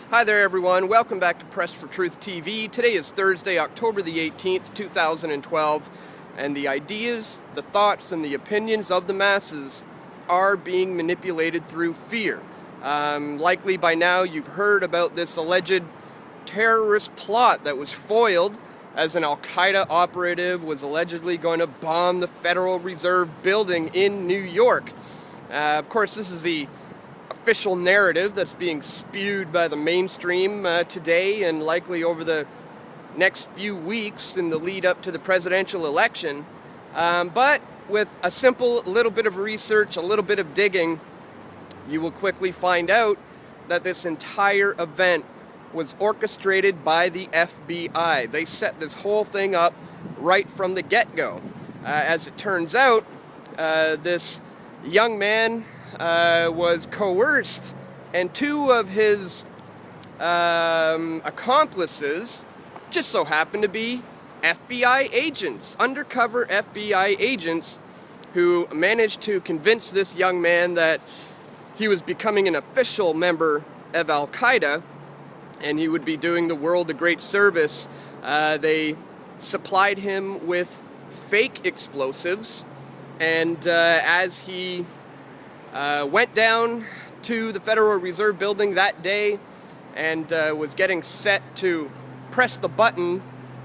Hi there everyone, welcome back to Press for Truth TV. Today is Thursday, October the 18th, 2012, and the ideas, the thoughts, and the opinions of the masses are being manipulated through fear. Likely by now you've heard about this alleged terrorist plot that was foiled as an Al-Qaeda operative was allegedly going to bomb the Federal Reserve building in New York. Of course, this is the official narrative that's being spewed by the mainstream today and likely over the next few weeks in the lead up to the presidential election. But with a simple little bit of research, a little bit of digging, you will quickly find out that this entire event was orchestrated by the FBI. They set this whole thing up right from the get-go. As it turns out, this young man was coerced, and two of his accomplices just so happened to be FBI agents, undercover FBI agents, who managed to convince this young man that he was becoming an official member of Al-Qaeda and he would be doing the world a great service. They supplied him with fake explosives, and as he went down to the Federal Reserve building that day and was getting set to press the button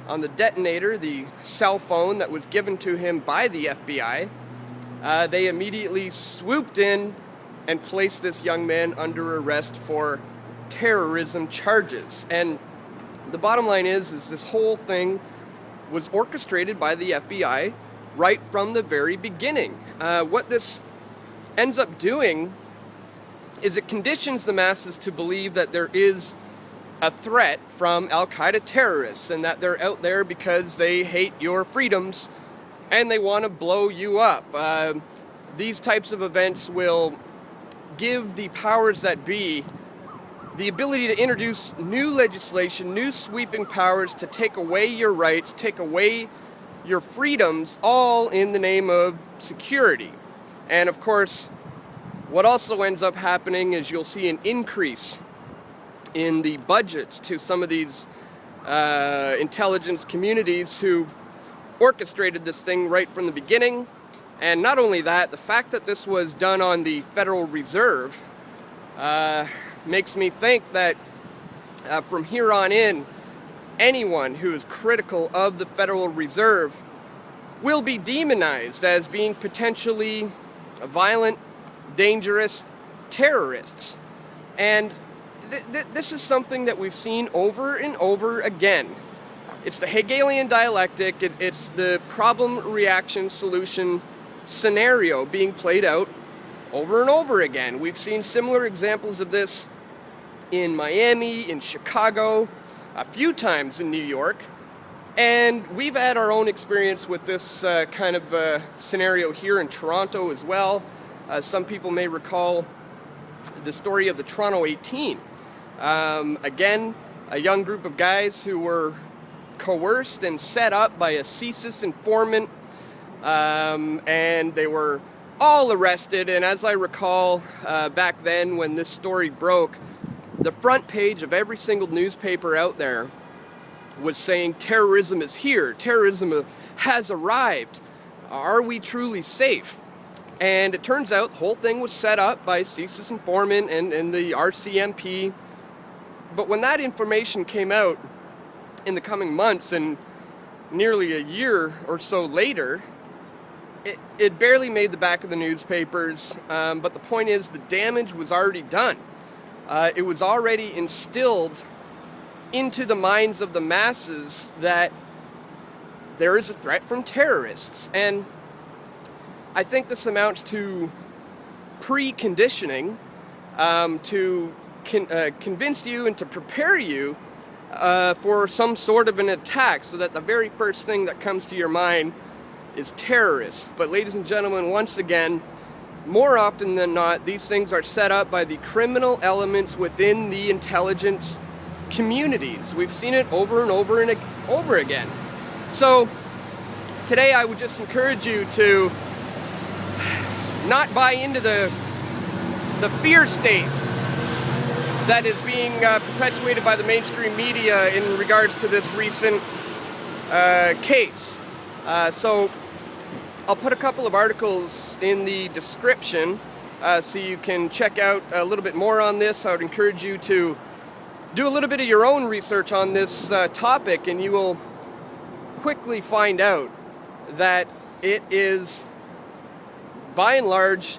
on the detonator, the cell phone that was given to him by the FBI, they immediately swooped in and placed this young man under arrest for terrorism charges. And the bottom line is this whole thing was orchestrated by the FBI right from the very beginning. What this ends up doing is it conditions the masses to believe that there is a threat from Al-Qaeda terrorists and that they're out there because they hate your freedoms and they want to blow you up. These types of events will give the powers that be the ability to introduce new legislation, new sweeping powers to take away your rights, take away your freedoms, all in the name of security. And of course, what also ends up happening is you'll see an increase in the budgets to some of these intelligence communities who orchestrated this thing right from the beginning. And not only that, the fact that this was done on the Federal Reserve makes me think that from here on in, anyone who is critical of the Federal Reserve will be demonized as being potentially violent, dangerous terrorists. And this is something that we've seen over and over again. It's the Hegelian dialectic. It's the problem, reaction, solution scenario being played out over and over again. We've seen similar examples of this in Miami, in Chicago, a few times in New York, and we've had our own experience with this kind of scenario here in Toronto as well. Some people may recall the story of the Toronto 18. Again, a young group of guys who were coerced and set up by a CSIS informant, and they were all arrested. And as I recall, back then when this story broke, the front page of every single newspaper out there was saying, terrorism is here, terrorism has arrived, are we truly safe? And it turns out the whole thing was set up by CSIS informant and the RCMP. But when that information came out in the coming months and nearly a year or so later, it barely made the back of the newspapers. But the point is, the damage was already done. It was already instilled into the minds of the masses that there is a threat from terrorists. And I think this amounts to preconditioning to convince you and to prepare you for some sort of an attack, so that the very first thing that comes to your mind is terrorists. But ladies and gentlemen, once again, more often than not, these things are set up by the criminal elements within the intelligence communities. We've seen it over and over and over again. So today I would just encourage you to not buy into the fear state that is being perpetuated by the mainstream media in regards to this recent case. So I'll put a couple of articles in the description so you can check out a little bit more on this. I would encourage you to do a little bit of your own research on this topic, and you will quickly find out that it is, by and large,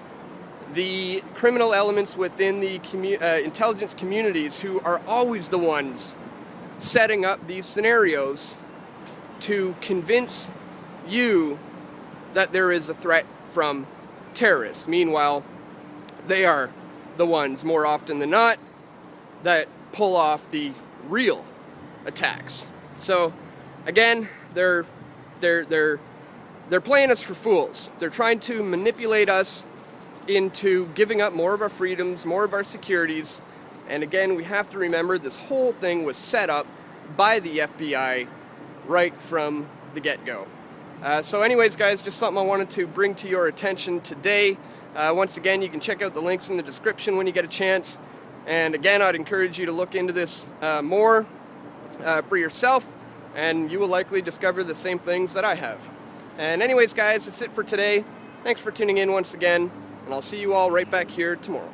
the criminal elements within the intelligence communities who are always the ones setting up these scenarios to convince you that there is a threat from terrorists. Meanwhile, they are the ones, more often than not, that pull off the real attacks. So, again, they're playing us for fools. They're trying to manipulate us into giving up more of our freedoms, more of our securities. And again, we have to remember this whole thing was set up by the FBI right from the get-go. So anyways, guys, just something I wanted to bring to your attention today. Once again, you can check out the links in the description when you get a chance. And again, I'd encourage you to look into this more for yourself, and you will likely discover the same things that I have. And anyways, guys, that's it for today. Thanks for tuning in once again, and I'll see you all right back here tomorrow.